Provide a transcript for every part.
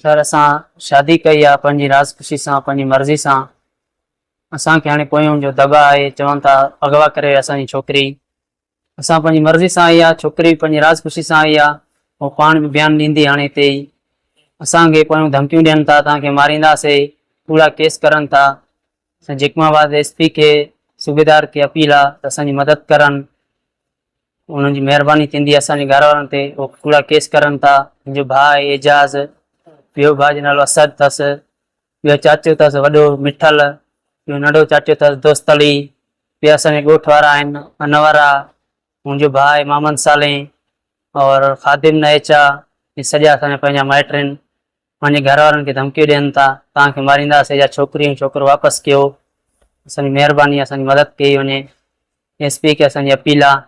Sir असां शादी कई आहे पंहिंजी राज़ ख़ुशी सां पंहिंजी मर्ज़ी सां। असांखे हाणे पोयों जो दगा आहे, चवनि था अगवा करे असांजी छोकिरी। असां पंहिंजी मर्ज़ी सां आई आहे, छोकिरी पंहिंजी राज़ ख़ुशी सां आई आहे, ऐं पाण बि बयानु ॾींदी हाणे हिते ई। असांखे पोयों धमकियूं ॾियनि था, तव्हांखे मारींदासीं, कूड़ा केस करनि था। असां जिकमाबाद एसपी खे, सूबेदार खे अपील आहे त असांजी मदद करनि, उन्हनि जी महिरबानी थींदी असांजे घर वारनि ते। उहो कूड़ा केस करनि था। मुंहिंजो भाउ आहे एजाज़, ॿियो भाउ जो नालो असद अथसि, ॿियो चाचो अथसि वॾो मिठल, ॿियो नंढो चाचो अथसि दोस्त अली, ॿिया असांजे ॻोठ वारा आहिनि अनवरा, मुंहिंजो भाउ आहे मोहम्मद सालेह और ख़ादिम नएचा। हे सॼा असांजा पंहिंजा माइट आहिनि। पंहिंजे घर वारनि खे धमकियूं ॾियनि था, तव्हांखे मारींदासीं या छोकिरी ऐं छोकिरो वापसि कयो। असांजी महिरबानी, असांजी मदद कई वञे। एसपी खे असांजी अपील आहे,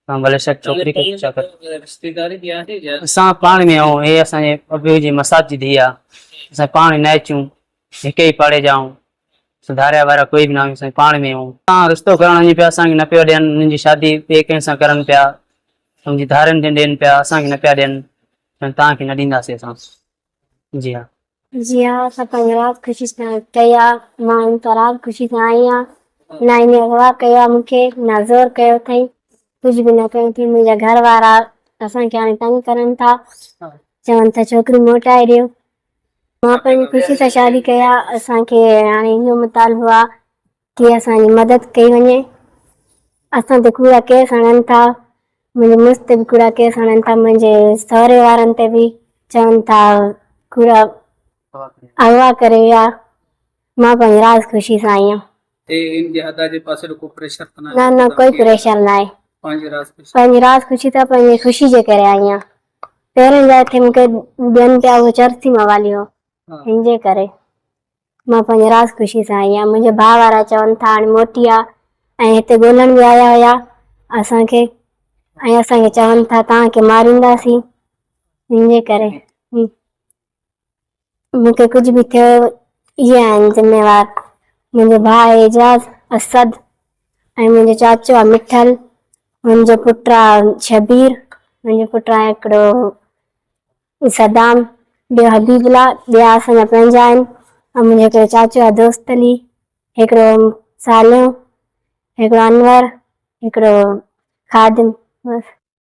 तव्हां भले शक छोकिरी खे छा कयो। असां पाण में आहियूं, हे असांजे अबू जी मसाज जी धीउ आहे। असां पाण न अचूं, हिकु ई पाड़े जा आहियूं, सुधारिया वारा कोई बि न आहियूं, असां पाण में आहियूं। तव्हां रिश्तो करण वञी पिया, असांखे न पियो ॾियनि, उन्हनि जी शादी ॿिए कंहिं सां करनि पिया, मुंहिंजी धारनि ते ॾियनि पिया, असांखे न पिया ॾियनि। तव्हांखे न ॾींदासीं असां। जी हाँ, जी हाँ, असां पंहिंजी राज़ ख़ुशी सां कई आहे। मां त राज़ ख़ुशी सां आई आहियां, न इन अगवा कयो आहे मूंखे, न ज़ोर कयो अथई, कुझु बि न कयो अथई। मुंहिंजा घर वारा असांखे हाणे तंग करनि था, चवनि था छोकिरी मोटाए ॾियो। मां पंहिंजी ख़ुशी सां शादी कई आहे। असांखे हाणे इहो मुतालबो आहे कि असांजी मदद कई वञे। असां ते कूड़ा केस हणनि था, मुंहिंजे मुड़ुस ते बि कूड़ा केस हणनि था, मुंहिंजे सहुरे वारनि ते बि चवनि था कूड़ा अगवा करे विया। मां पंहिंजी राज़ ख़ुशी सां आई आहियां। न कोई प्रेशर न आहे, पंहिंजी राज़ ख़ुशी सां पंहिंजी ख़ुशी जे करे आई आहियां। पहिरियों जा थिए मूंखे ॾियनि पिया, उहो चरसी मवाली हो, हिन जे करे मां पंहिंजी राज़ ख़ुशी सां आई आहियां। मुंहिंजे भाउ वारा चवनि था हाणे मोटी आहे, ऐं हिते ॻोल्हण बि आया हुया असांखे, ऐं असांखे चवनि था तव्हांखे मारींदासीं। हिन जे करे मूंखे कुझु बि थियो, इहे आहिनि ज़िम्मेवार। मुंहिंजो भाउ आहे एजाज़ असद, ऐं मुंहिंजो चाचो आहे मिठल, मुंहिंजो पुटु आहे शबीर, मुंहिंजो पुटु आहे हिकिड़ो सदाम, ॿियो हबीबुल्ला, ॿिया असांजा पंहिंजा आहिनि। ऐं मुंहिंजो हिकिड़ो चाचो आहे दोस्त अली, हिकिड़ो सालियो, हिकिड़ो अनवर, हिकिड़ो ख़ादिम, बसि।